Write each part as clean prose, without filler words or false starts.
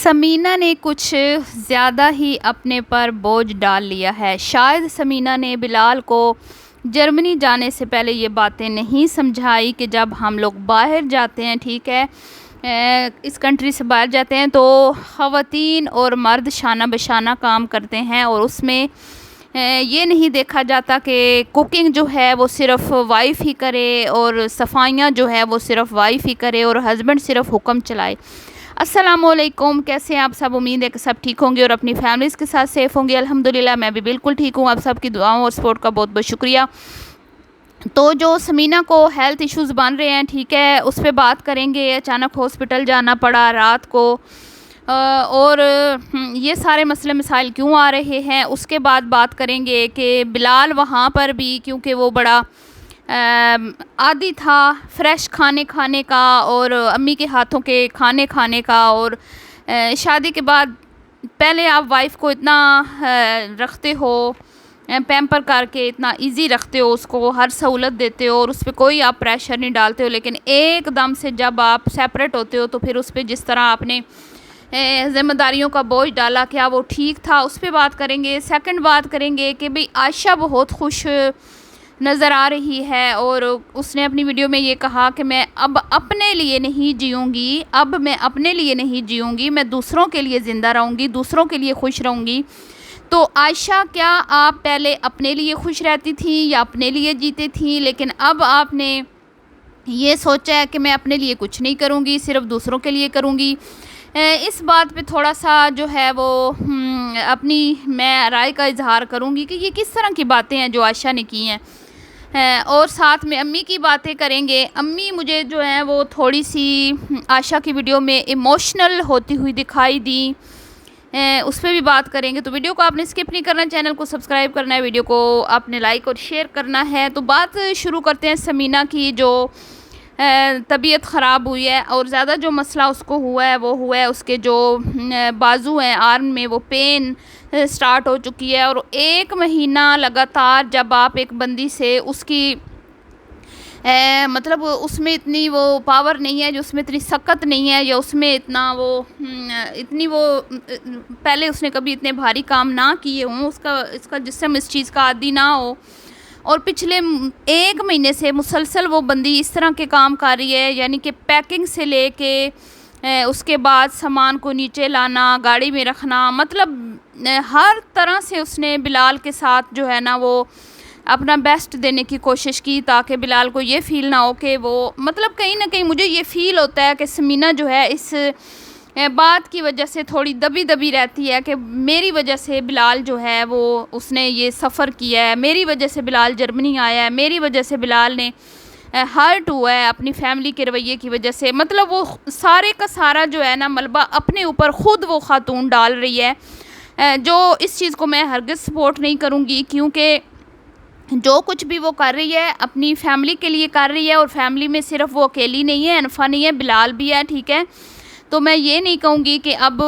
समीना ने कुछ ज़्यादा ही अपने पर बोझ डाल लिया है। शायद समीना ने बिलाल को जर्मनी जाने से पहले ये बातें नहीं समझाई कि जब हम लोग बाहर जाते हैं, ठीक है, इस कंट्री से बाहर जाते हैं तो ख़वातीन और मर्द शाना बशाना काम करते हैं और उसमें ये नहीं देखा जाता कि कुकिंग जो है वो सिर्फ़ वाइफ़ ही करे और सफाइयाँ जो है वो सिर्फ़ वाइफ़ ही करे और हस्बैंड सिर्फ़ हुक्म चलाए। अस्सलामुअलैकुम, कैसे हैं आप सब? उम्मीद है कि सब ठीक होंगे और अपनी फैमिलीज़ के साथ सेफ़ होंगे। अल्हम्दुलिल्लाह मैं भी बिल्कुल ठीक हूँ। आप सबकी दुआओं और सपोर्ट का बहुत बहुत शुक्रिया। तो जो समीना को हेल्थ इश्यूज़ बन रहे हैं, ठीक है, उस पर बात करेंगे। अचानक हॉस्पिटल जाना पड़ा रात को और ये सारे मसले मसाइल क्यों आ रहे हैं, उसके बाद बात करेंगे कि बिलाल वहाँ पर भी क्योंकि वो बड़ा आदी था फ्रेश खाने खाने का और अम्मी के हाथों के खाने खाने का और शादी के बाद पहले आप वाइफ़ को इतना रखते हो, पैम्पर करके इतना इजी रखते हो, उसको हर सहूलत देते हो और उस पर कोई आप प्रेशर नहीं डालते हो, लेकिन एकदम से जब आप सेपरेट होते हो तो फिर उस पर जिस तरह आपने ज़िम्मेदारियों का बोझ डाला, क्या वो ठीक था, उस पर बात करेंगे। सेकंड बात करेंगे कि भाई आयशा बहुत खुश नज़र आ रही है और उसने अपनी वीडियो में ये कहा कि मैं अब अपने लिए नहीं जीऊँगी, अब मैं अपने लिए नहीं जीऊँगी, मैं दूसरों के लिए ज़िंदा रहूँगी, दूसरों के लिए खुश रहूँगी। तो आयशा, क्या आप पहले अपने लिए खुश रहती थी या अपने लिए जीती थी, लेकिन अब आपने ये सोचा है कि मैं अपने लिए कुछ नहीं करूँगी, सिर्फ दूसरों के लिए करूँगी? इस बात पे थोड़ा सा जो है वो अपनी मैं राय का इजहार करूँगी कि ये किस तरह की बातें हैं जो आयशा ने की हैं। और साथ में अम्मी की बातें करेंगे। अम्मी मुझे जो है वो थोड़ी सी आयशा की वीडियो में इमोशनल होती हुई दिखाई दी, उस पर भी बात करेंगे। तो वीडियो को आपने स्किप नहीं करना, चैनल को सब्सक्राइब करना है, वीडियो को आपने लाइक और शेयर करना है। तो बात शुरू करते हैं समीना की, जो तबीयत ख़राब हुई है और ज़्यादा जो मसला उसको हुआ है वो हुआ है उसके जो बाजू हैं, आर्म में वो पेन स्टार्ट हो चुकी है और 1 महीना लगातार जब आप एक बंदी से उसकी मतलब उसमें इतनी वो पावर नहीं है, जो उसमें इतनी सख्त नहीं है या उसमें इतना वो इतनी वो पहले उसने कभी इतने भारी काम ना किए हों, इसका जिस्म इस चीज़ का आदी ना हो और पिछले 1 महीने से मुसलसल वो बंदी इस तरह के काम कर रही है, यानी कि पैकिंग से लेके उसके बाद सामान को नीचे लाना, गाड़ी में रखना, मतलब हर तरह से उसने बिलाल के साथ जो है ना वो अपना बेस्ट देने की कोशिश की ताकि बिलाल को ये फ़ील ना हो कि वो, मतलब कहीं ना कहीं मुझे ये फ़ील होता है कि समीना जो है इस बात की वजह से थोड़ी दबी दबी रहती है कि मेरी वजह से बिलाल जो है वो उसने ये सफ़र किया है, मेरी वजह से बिलाल जर्मनी आया है, मेरी वजह से बिलाल ने हर्ट हुआ है अपनी फैमिली के रवैये की वजह से। मतलब वो सारे का सारा जो है ना मलबा अपने ऊपर ख़ुद वो खातून डाल रही है, जो इस चीज़ को मैं हरगिज़ सपोर्ट नहीं करूँगी, क्योंकि जो कुछ भी वो कर रही है अपनी फैमिली के लिए कर रही है और फैमिली में सिर्फ वो अकेली नहीं है, अनफा नहीं है, बिलाल भी है, ठीक है। तो मैं ये नहीं कहूँगी कि अब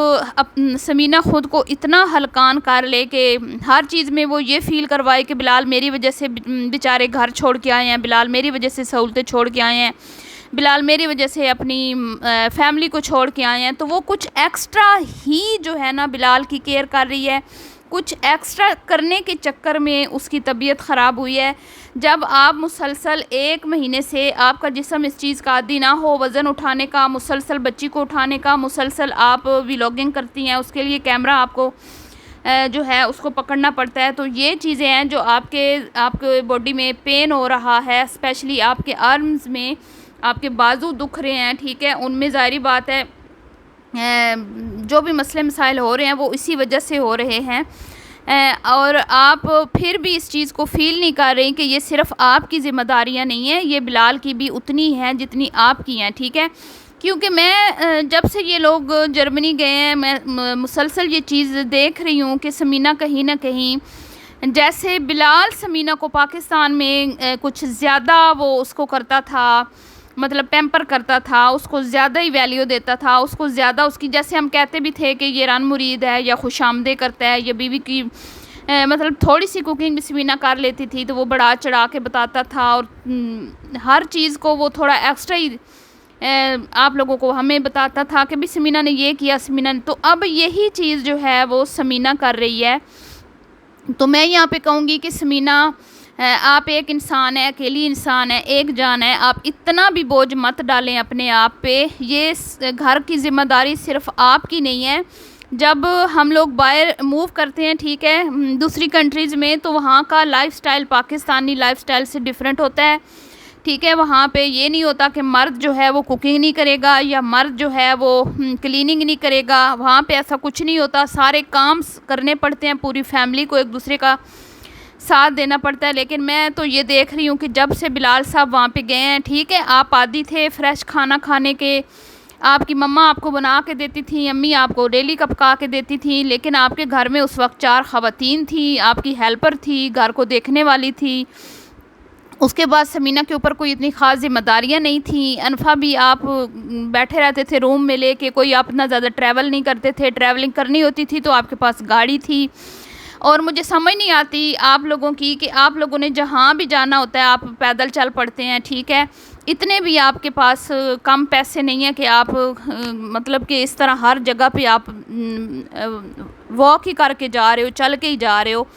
समीना ख़ुद को इतना हलकान कर ले कि हर चीज़ में वो ये फ़ील करवाए कि बिलाल मेरी वजह से बेचारे घर छोड़ के आए हैं, बिलाल मेरी वजह से सहूलतें छोड़ के आए हैं, बिलाल मेरी वजह से अपनी फैमिली को छोड़ के आए हैं। तो वो कुछ एक्स्ट्रा ही जो है ना बिलाल की केयर कर रही है, कुछ एक्स्ट्रा करने के चक्कर में उसकी तबीयत ख़राब हुई है। जब आप मुसलसल 1 महीने से आपका जिस्म इस चीज़ का आदी ना हो, वज़न उठाने का, मुसलसल बच्ची को उठाने का, मुसलसल आप व्लॉगिंग करती हैं, उसके लिए कैमरा आपको जो है उसको पकड़ना पड़ता है। तो ये चीज़ें हैं जो आपके बॉडी में पेन हो रहा है, स्पेशली आपके आर्म्स में, आपके बाजू दुख रहे हैं, ठीक है, उनमें ज़ाहिरी बात है जो भी मसले मसाइल हो रहे हैं वो इसी वजह से हो रहे हैं और आप फिर भी इस चीज़ को फ़ील नहीं कर रहे कि ये सिर्फ़ आपकी ज़िम्मेदारियां नहीं हैं, ये बिलाल की भी उतनी हैं जितनी आपकी हैं, ठीक है। क्योंकि मैं जब से ये लोग जर्मनी गए हैं मैं मुसलसल ये चीज़ देख रही हूँ कि समीना कहीं ना कहीं जैसे बिलाल समीना को पाकिस्तान में कुछ ज़्यादा वो उसको करता था, मतलब पैम्पर करता था, उसको ज़्यादा ही वैल्यू देता था, उसको ज़्यादा उसकी, जैसे हम कहते भी थे कि ये रन मुरीद है या खुशामदे करता है या बीवी की मतलब थोड़ी सी कुकिंग भी समीना कर लेती थी तो वो बढ़ा चढ़ा के बताता था और हर चीज़ को वो थोड़ा एक्स्ट्रा ही आप लोगों को हमें बताता था कि भी समीना ने ये किया, समीना ने, तो अब यही चीज़ जो है वो समीना कर रही है। तो मैं यहाँ पे कहूँगी कि समीना, आप एक इंसान है, अकेली इंसान है, एक जान है, आप इतना भी बोझ मत डालें अपने आप पे। ये घर की ज़िम्मेदारी सिर्फ आपकी नहीं है। जब हम लोग बाहर मूव करते हैं, ठीक है, दूसरी कंट्रीज़ में, तो वहाँ का लाइफस्टाइल पाकिस्तानी लाइफस्टाइल से डिफरेंट होता है, ठीक है। वहाँ पे ये नहीं होता कि मर्द जो है वो कुकिंग नहीं करेगा या मर्द जो है वो क्लीनिंग नहीं करेगा। वहाँ पे ऐसा कुछ नहीं होता, सारे काम करने पड़ते हैं, पूरी फैमिली को एक दूसरे का साथ देना पड़ता है। लेकिन मैं तो ये देख रही हूँ कि जब से बिलाल साहब वहाँ पे गए हैं, ठीक है, आप आदी थे फ्रेश खाना खाने के, आपकी मम्मा आपको बना के देती थी, अम्मी आपको डेली का पका के देती थी, लेकिन आपके घर में उस वक्त 4 ख़वातीन थी, आपकी हेल्पर थी, घर को देखने वाली थी। उसके बाद समीना के ऊपर कोई इतनी ख़ास ज़िम्मेदारियाँ नहीं थी। अनफा भी आप बैठे रहते थे रूम में लेके, कोई आप इतना ज़्यादा ट्रैवल नहीं करते थे। ट्रैवलिंग करनी होती थी तो आपके पास गाड़ी थी। और मुझे समझ नहीं आती आप लोगों की कि आप लोगों ने जहाँ भी जाना होता है आप पैदल चल पड़ते हैं, ठीक है। इतने भी आपके पास कम पैसे नहीं है कि आप मतलब कि इस तरह हर जगह पे आप वॉक ही करके जा रहे हो, चल के ही जा रहे हो।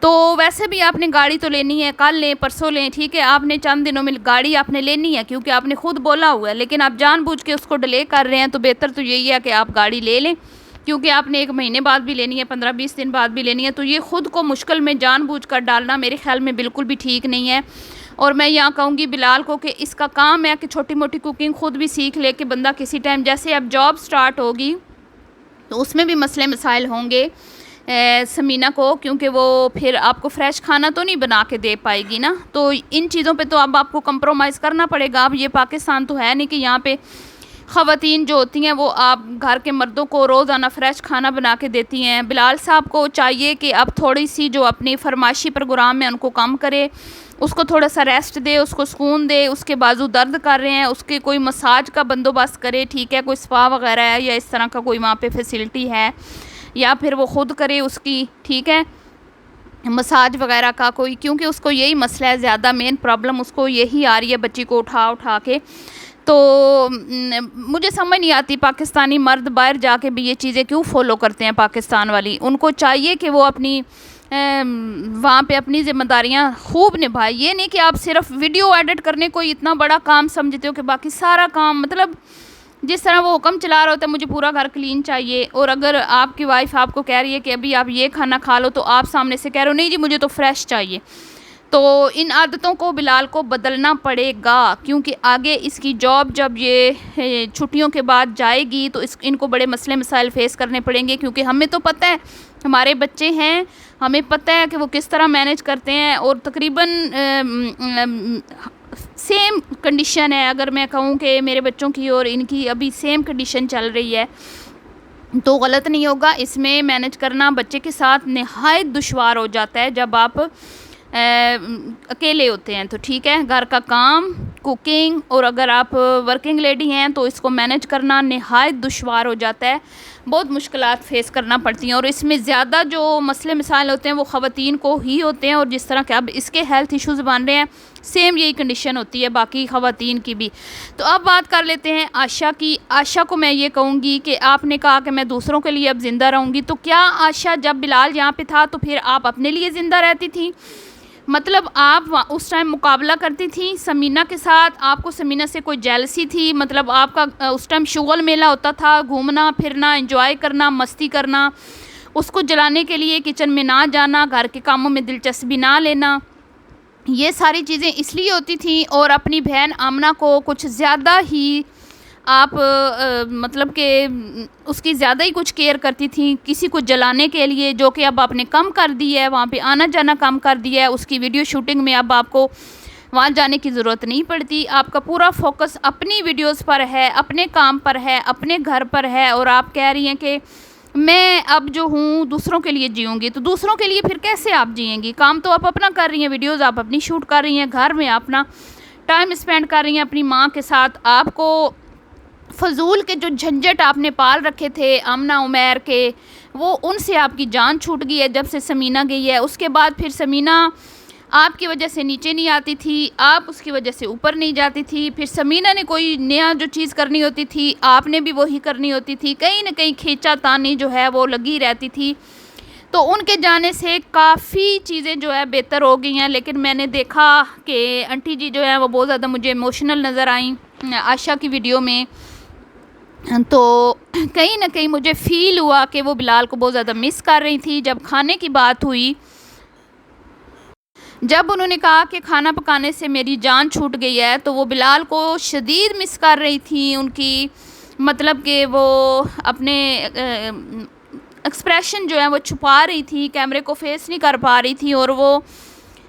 तो वैसे भी आपने गाड़ी तो लेनी है, कल लें परसों लें, ठीक है, आपने चंद दिनों में गाड़ी आपने लेनी है क्योंकि आपने खुद बोला हुआ है, लेकिन आप जानबूझ के उसको डिले कर रहे हैं। तो बेहतर तो यही है कि आप गाड़ी ले लें, क्योंकि आपने 1 महीने बाद भी लेनी है, 15-20 दिन बाद भी लेनी है। तो ये ख़ुद को मुश्किल में जानबूझकर डालना मेरे ख्याल में बिल्कुल भी ठीक नहीं है। और मैं यहाँ कहूँगी बिलाल को कि इसका काम है कि छोटी मोटी कुकिंग ख़ुद भी सीख ले कि बंदा किसी टाइम, जैसे अब जॉब स्टार्ट होगी तो उसमें भी मसले मसाइल होंगे समीना को, क्योंकि वो फिर आपको फ्रेश खाना तो नहीं बना के दे पाएगी ना। तो इन चीज़ों पे तो अब आपको कंप्रोमाइज़ करना पड़ेगा। अब ये पाकिस्तान तो है नहीं कि यहाँ पे ख़वातीन जो होती हैं वो आप घर के मर्दों को रोज़ाना फ्रेश खाना बना के देती हैं। बिलाल साहब को चाहिए कि अब थोड़ी सी जो अपनी फरमाइशी प्रोग्राम है उनको कम करे, उसको थोड़ा सा रेस्ट दे, उसको सुकून दे। उसके बाजू दर्द कर रहे हैं, उसके कोई मसाज का बंदोबस्त करे, ठीक है, कोई स्पा वगैरह है या इस तरह का कोई वहाँ पे फैसिलिटी है, या फिर वो ख़ुद करे उसकी, ठीक है, मसाज वगैरह का कोई, क्योंकि उसको यही मसला है, ज़्यादा मेन प्रॉब्लम उसको यही आ रही है बच्ची को उठा उठा के। तो मुझे समझ नहीं आती पाकिस्तानी मर्द बाहर जाके भी ये चीज़ें क्यों फॉलो करते हैं पाकिस्तान वाली। उनको चाहिए कि वो अपनी वहाँ पे अपनी ज़िम्मेदारियाँ खूब निभाए। ये नहीं कि आप सिर्फ वीडियो एडिट करने को इतना बड़ा काम समझते हो कि बाकी सारा काम, मतलब जिस तरह वो हुक्म चला रहा होता है मुझे पूरा घर क्लीन चाहिए, और अगर आपकी वाइफ आपको कह रही है कि अभी आप ये खाना खा लो, तो आप सामने से कह रहे हो नहीं जी मुझे तो फ्रेश चाहिए। तो इन आदतों को बिलाल को बदलना पड़ेगा, क्योंकि आगे इसकी जॉब जब ये छुट्टियों के बाद जाएगी तो इनको बड़े मसले मसाइल फेस करने पड़ेंगे। क्योंकि हमें तो पता है, हमारे बच्चे हैं, हमें पता है कि वो किस तरह मैनेज करते हैं। और तकरीबन सेम कंडीशन है, अगर मैं कहूँ कि मेरे बच्चों की और इनकी अभी सेम कंडीशन चल रही है, तो गलत नहीं होगा। इसमें मैनेज करना बच्चे के साथ नहायत दुश्वार हो जाता है जब आप अकेले होते हैं। तो ठीक है, घर का काम, कुकिंग, और अगर आप वर्किंग लेडी हैं तो इसको मैनेज करना नहायत दुश्वार हो जाता है, बहुत मुश्किलात फेस करना पड़ती हैं। और इसमें ज़्यादा जो मसले मसाइल होते हैं वो ख़वातीन को ही होते हैं। और जिस तरह के अब इसके हेल्थ इश्यूज़ बन रहे हैं, सेम यही कंडीशन होती है बाकी ख़वातीन की भी। तो अब बात कर लेते हैं आशा की। आशा को मैं ये कहूँगी कि आपने कहा कि मैं दूसरों के लिए अब ज़िंदा रहूँगी, तो क्या आशा जब बिलाल यहाँ पे था तो फिर आप अपने लिए ज़िंदा रहती थी? मतलब आप उस टाइम मुकाबला करती थी समीना के साथ, आपको समीना से कोई जेलसी थी? मतलब आपका उस टाइम शुगल मेला होता था, घूमना फिरना, एंजॉय करना, मस्ती करना, उसको जलाने के लिए किचन में ना जाना, घर के कामों में दिलचस्पी ना लेना, ये सारी चीज़ें इसलिए होती थी। और अपनी बहन आमना को कुछ ज़्यादा ही आप मतलब कि उसकी ज़्यादा ही कुछ केयर करती थी किसी को जलाने के लिए, जो कि अब आपने कम कर दी है, वहाँ पे आना जाना कम कर दिया है। उसकी वीडियो शूटिंग में अब आपको वहाँ जाने की ज़रूरत नहीं पड़ती, आपका पूरा फोकस अपनी वीडियोस पर है, अपने काम पर है, अपने घर पर है। और आप कह रही हैं कि मैं अब जो हूँ दूसरों के लिए जीऊँगी, तो दूसरों के लिए फिर कैसे आप जिएंगी? काम तो आप अपना कर रही हैं, वीडियोज़ आप अपनी शूट कर रही हैं, घर में अपना टाइम स्पेंड कर रही हैं अपनी माँ के साथ। आपको फजूल के जो झंझट आपने पाल रखे थे आमना उमैर के, वो उनसे आपकी जान छूट गई है जब से समीना गई है। उसके बाद फिर समीना आपकी वजह से नीचे नहीं आती थी, आप उसकी वजह से ऊपर नहीं जाती थी। फिर समीना ने कोई नया जो चीज़ करनी होती थी, आपने भी वही करनी होती थी। कहीं ना कहीं खींचातानी जो है वो लगी रहती थी। तो उनके जाने से काफ़ी चीज़ें जो है बेहतर हो गई हैं। लेकिन मैंने देखा कि आंटी जी जो है वो बहुत ज़्यादा मुझे इमोशनल नज़र आई आशा की वीडियो में। तो कहीं ना कहीं मुझे फ़ील हुआ कि वो बिलाल को बहुत ज़्यादा मिस कर रही थी। जब खाने की बात हुई, जब उन्होंने कहा कि खाना पकाने से मेरी जान छूट गई है, तो वो बिलाल को शदीद मिस कर रही थी। उनकी मतलब कि वो अपने एक्सप्रेशन जो है वो छुपा रही थी, कैमरे को फेस नहीं कर पा रही थी। और वो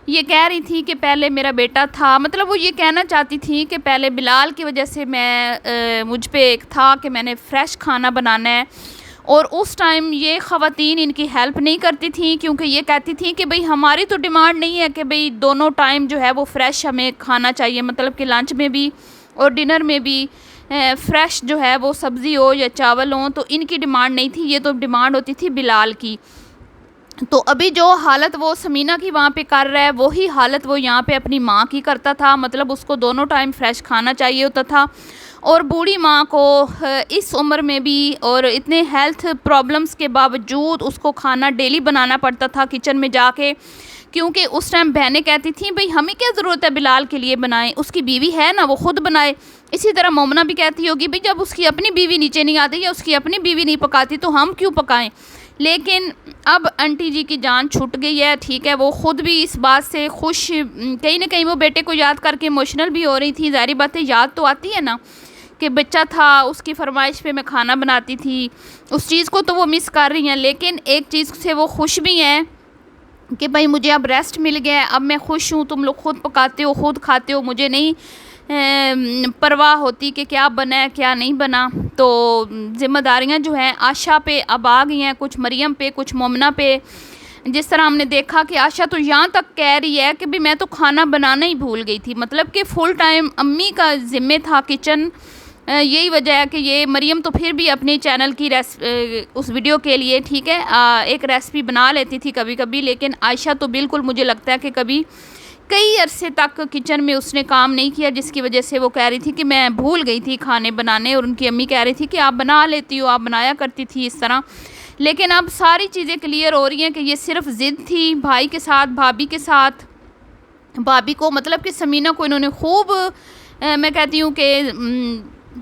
ये कह रही थी कि पहले मेरा बेटा था, मतलब वो ये कहना चाहती थी कि पहले बिलाल की वजह से मैं मुझ पे एक था कि मैंने फ़्रेश खाना बनाना है। और उस टाइम ये ख़वातीन इनकी हेल्प नहीं करती थी, क्योंकि ये कहती थी कि भाई हमारी तो डिमांड नहीं है कि भाई दोनों टाइम जो है वो फ़्रेश हमें खाना चाहिए, मतलब कि लंच में भी और डिनर में भी फ़्रेश जो है वो सब्ज़ी हो या चावल हो। तो इनकी डिमांड नहीं थी, ये तो डिमांड होती थी बिलाल की। तो अभी जो हालत वो समीना की वहाँ पे कर रहा है, वही हालत वो यहाँ पे अपनी माँ की करता था। मतलब उसको दोनों टाइम फ्रेश खाना चाहिए होता था। और बूढ़ी माँ को इस उम्र में भी और इतने हेल्थ प्रॉब्लम्स के बावजूद उसको खाना डेली बनाना पड़ता था किचन में जाके, क्योंकि उस टाइम बहनें कहती थी भाई हमें क्या ज़रूरत है बिलाल के लिए बनाएं, उसकी बीवी है ना, वो खुद बनाए। इसी तरह मोमना भी कहती होगी भाई जब उसकी अपनी बीवी नीचे नहीं आती या उसकी अपनी बीवी नहीं पकाती तो हम क्यों पकाएं। लेकिन अब आंटी जी की जान छूट गई है, ठीक है। वो ख़ुद भी इस बात से खुश, कहीं ना कहीं वो बेटे को याद करके इमोशनल भी हो रही थी। ज़ाहिर बात है, याद तो आती है ना कि बच्चा था, उसकी फरमाइश पे मैं खाना बनाती थी, उस चीज़ को तो वो मिस कर रही हैं। लेकिन एक चीज़ से वो खुश भी हैं कि भाई मुझे अब रेस्ट मिल गया है, अब मैं खुश हूँ, तुम लोग खुद पकाते हो खुद खाते हो, मुझे नहीं परवाह होती कि क्या बना है क्या नहीं बना। तो ज़िम्मेदारियाँ जो हैं आशा पे अब आ गई हैं, कुछ मरियम पे, कुछ मोमना पे। जिस तरह हमने देखा कि आशा तो यहाँ तक कह रही है कि भी मैं तो खाना बनाना ही भूल गई थी, मतलब कि फुल टाइम अम्मी का ज़िम्मे था किचन। यही वजह है कि ये मरियम तो फिर भी अपने चैनल की उस वीडियो के लिए, ठीक है, एक रेसिपी बना लेती थी कभी कभी। लेकिन आयशा तो बिल्कुल मुझे लगता है कि कभी कई अरसे तक किचन में उसने काम नहीं किया, जिसकी वजह से वो कह रही थी कि मैं भूल गई थी खाने बनाने। और उनकी अम्मी कह रही थी कि आप बना लेती हो, आप बनाया करती थी इस तरह। लेकिन अब सारी चीज़ें क्लियर हो रही हैं कि ये सिर्फ ज़िद थी भाई के साथ, भाभी के साथ। भाभी को मतलब कि समीना को इन्होंने खूब मैं कहती हूँ कि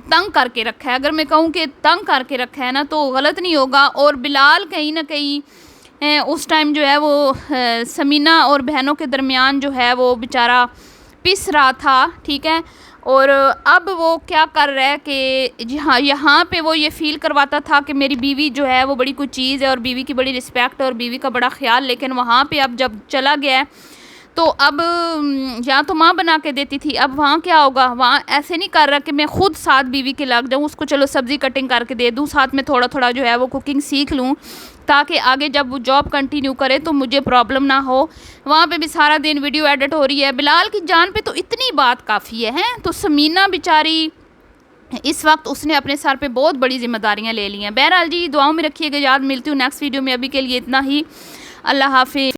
तंग करके रखा है। अगर मैं कहूँ कि तंग करके रखा है ना तो गलत नहीं होगा। और बिलाल कहीं ना कहीं उस टाइम जो है वो समीना और बहनों के दरमियान जो है वो बेचारा पिस रहा था, ठीक है। और अब वो क्या कर रहा है कि यहाँ पे वो ये फ़ील करवाता था कि मेरी बीवी जो है वो बड़ी कोई चीज़ है और बीवी की बड़ी रिस्पेक्ट है और बीवी का बड़ा ख्याल। लेकिन वहाँ पे अब जब चला गया है तो अब यहाँ तो माँ बना के देती थी, अब वहाँ क्या होगा। वहाँ ऐसे नहीं कर रहा कि मैं खुद साथ बीवी के लग जाऊँ, उसको चलो सब्ज़ी कटिंग करके दे दूँ, साथ में थोड़ा थोड़ा जो है वो कुकिंग सीख लूँ, ताकि आगे जब वो जॉब कंटिन्यू करे तो मुझे प्रॉब्लम ना हो। वहाँ पे भी सारा दिन वीडियो एडिट हो रही है। बिलाल की जान पे तो इतनी बात काफ़ी है। तो समीना बेचारी इस वक्त उसने अपने सर पे बहुत बड़ी जिम्मेदारियाँ ले ली हैं। बहरहाल जी दुआओं में रखिएगा, याद। मिलती हूँ नेक्स्ट वीडियो में, अभी के लिए इतना ही। अल्लाह हाफिज़।